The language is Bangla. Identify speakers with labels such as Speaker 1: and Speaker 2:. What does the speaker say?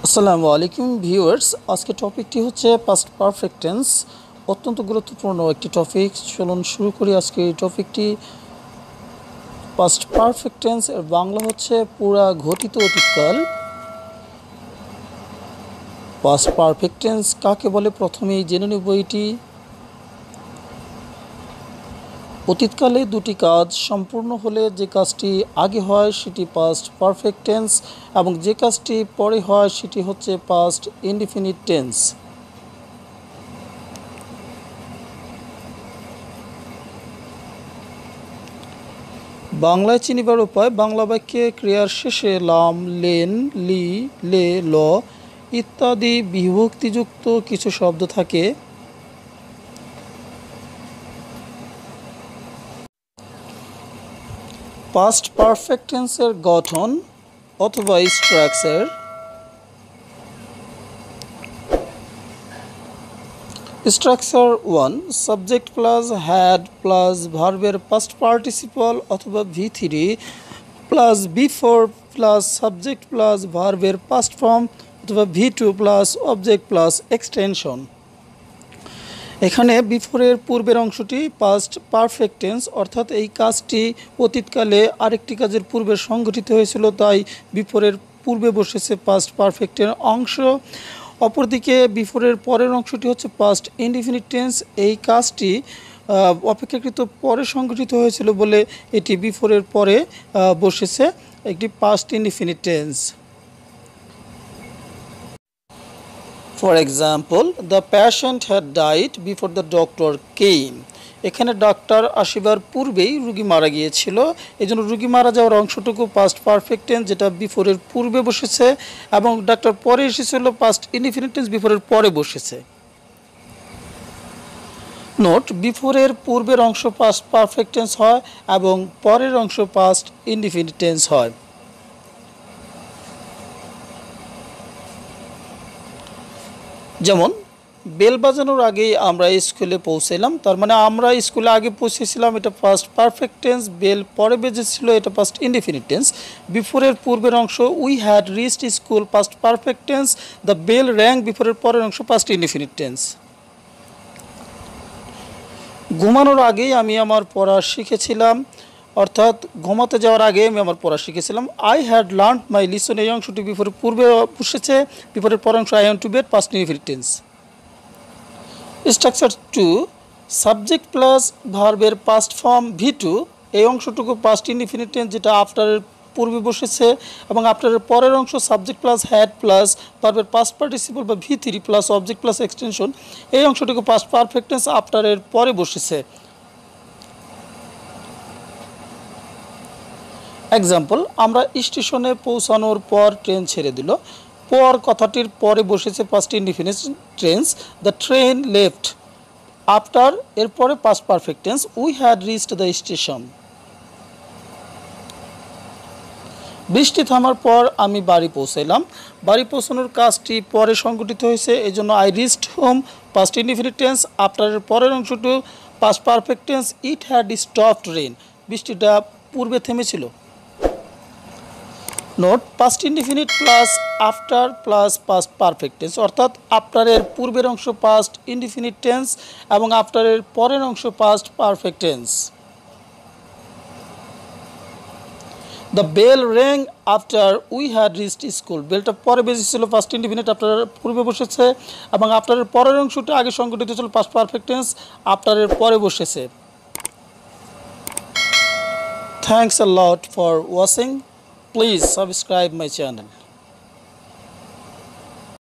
Speaker 1: আসসালামু আলাইকুম ভিউয়ার্স, আজকে টপিকটি হচ্ছে পাস্ট পারফেক্ট টেন্স। অত্যন্ত গুরুত্বপূর্ণ একটি টপিক। চলুন শুরু করি আজকে এই টপিকটি। পাস্ট পারফেক্ট টেন্স এর বাংলা হচ্ছে পুরা ঘটিত অতীতকাল। পাস্ট পারফেক্ট টেন্স কাকে বলে প্রথমেই জেনে নেব। এটি অতীতকালে দুটি কাজ সম্পূর্ণ হলে যে কাজটি আগে হয় সেটি পাস্ট পারফেক্ট টেন্স, এবং যে কাজটি পরে হয় সেটি হচ্ছে পাস্ট ইনডিফিনিট টেন্স। বাংলায় চিনিবার উপায়: বাংলা বাক্যে ক্রিয়ার শেষে লাম, লেন, লি, লে, ল ইত্যাদি বিভক্তিযুক্ত কিছু শব্দ থাকে। পাস্ট পারফেক্ট টেন্সের গঠন অথবা structure: structure 1, subject plus had plus ভার্বের পাস্ট পার্টিসিপল অথবা V3 plus B4 plus subject plus ভার্বের পাস্ট ফর্ম অথবা V2 plus object plus extension. এখানে বিফোরের পূর্বের অংশটি পাস্ট পারফেক্ট টেন্স, অর্থাৎ এই কাজটি অতীতকালে আরেকটি কাজের পূর্বে সংঘটিত হয়েছিল, তাই বিফোরের পূর্বে বসেছে পাস্ট পারফেক্টের অংশ। অপরদিকে বিফোরের পরের অংশটি হচ্ছে পাস্ট ইনডিফিনিট টেন্স। এই কাজটি অপেক্ষাকৃত পরে সংঘটিত হয়েছিল বলে এটি বিফোরের পরে বসেছে একটি past indefinite tense. For example, the patient had died before the doctor came. এখানে ডাক্তার আসিবার পূর্বেই রুগী মারা গিয়েছিল, এই জন্য রুগী মারা যাওয়ার অংশটুকু পাস্ট পারফেক্ট টেন্স, যেটা বিফোরের পূর্বে বসেছে, এবং ডাক্তার পরে এসেছিল পাস্ট ইনডিফিনিট টেন্স বিফোরের পরে বসেছে। নোট: বিফোরের পূর্বের অংশ পাস্ট পারফেক্ট টেন্স হয় এবং পরের অংশ পাস্ট ইনডিফিনিট টেন্স হয়। যেমন বেল বাজানোর আগেই আমরা স্কুলে পৌঁছালাম, তার মানে আমরা স্কুলে আগে পৌঁছেছিলাম, এটা পাস্ট পারফেক্ট টেন্স। বেল পরে বেজেছিল, এটা পাস্ট ইনডিফিনিট টেন্স। বিফোরের পূর্বের অংশ we had reached school past perfect tense. The bell rang বিফোরের পরের অংশ পাস্ট ইনডিফিনিট টেন্স। ঘুমানোর আগেই আমি আমার পড়া শিখেছিলাম, অর্থাৎ ঘুমাতে যাওয়ার আগে আমি আমার পড়া শিখেছিলাম। I had learned my lesson, এই অংশটি বিফোরের পূর্বে বসেছে, বিফোরের পরের অংশ I went to bed past indefinite tense. Structure 2, subject plus ভার্বের পাস্ট ফর্ম V2, এই অংশটুকু পাস্ট ইনডিফিনিট টেন্স, যেটা আফটারের পূর্বে বসেছে, এবং আফটারের পরের অংশ সাবজেক্ট প্লাস হ্যাড প্লাস ভার্বের পাস্ট পার্টিসিপল বা V3 plus object plus extension, এই অংশটুকু পাস্ট পারফেক্ট টেন্স, আফটারের পরে বসেছে। এক্সাম্পল: আমরা স্টেশনে পৌঁছানোর পর ট্রেন ছেড়ে দিল। পর কথাটির পরে বসেছে past indefinite tense. The train left. After এর পরে past perfect tense we had reached the station. বৃষ্টি থামার পর আমি বাড়ি পৌঁছালাম। বাড়ি পৌঁছানোর কাজটি পরে সংঘটিত হয়েছে, এই জন্য I reached home past indefinite tense. আফটারের পরের অংশটি past perfect tense it had stopped rain, বৃষ্টিটা পূর্বে থেমেছিল। Note: past indefinite plus after plus past perfect tense, অর্থাৎ আফটারের পূর্বের অংশ পাস্ট ইনডিফিনিট টেন্স এবং আফটারের পরের অংশ past perfect tense. The bell rang after we had reached school, বেলটা পরে বেজেছিল, পাস্ট ইনডিফিনিট, আফটারের পূর্বে বসেছে, এবং আফটারের পরের অংশটা আগে সংঘটিত ছিল, পাস্ট পারফেক্ট টেন্স, আফটারের পরে বসেছে। Thanks a lot for watching. Please subscribe my channel.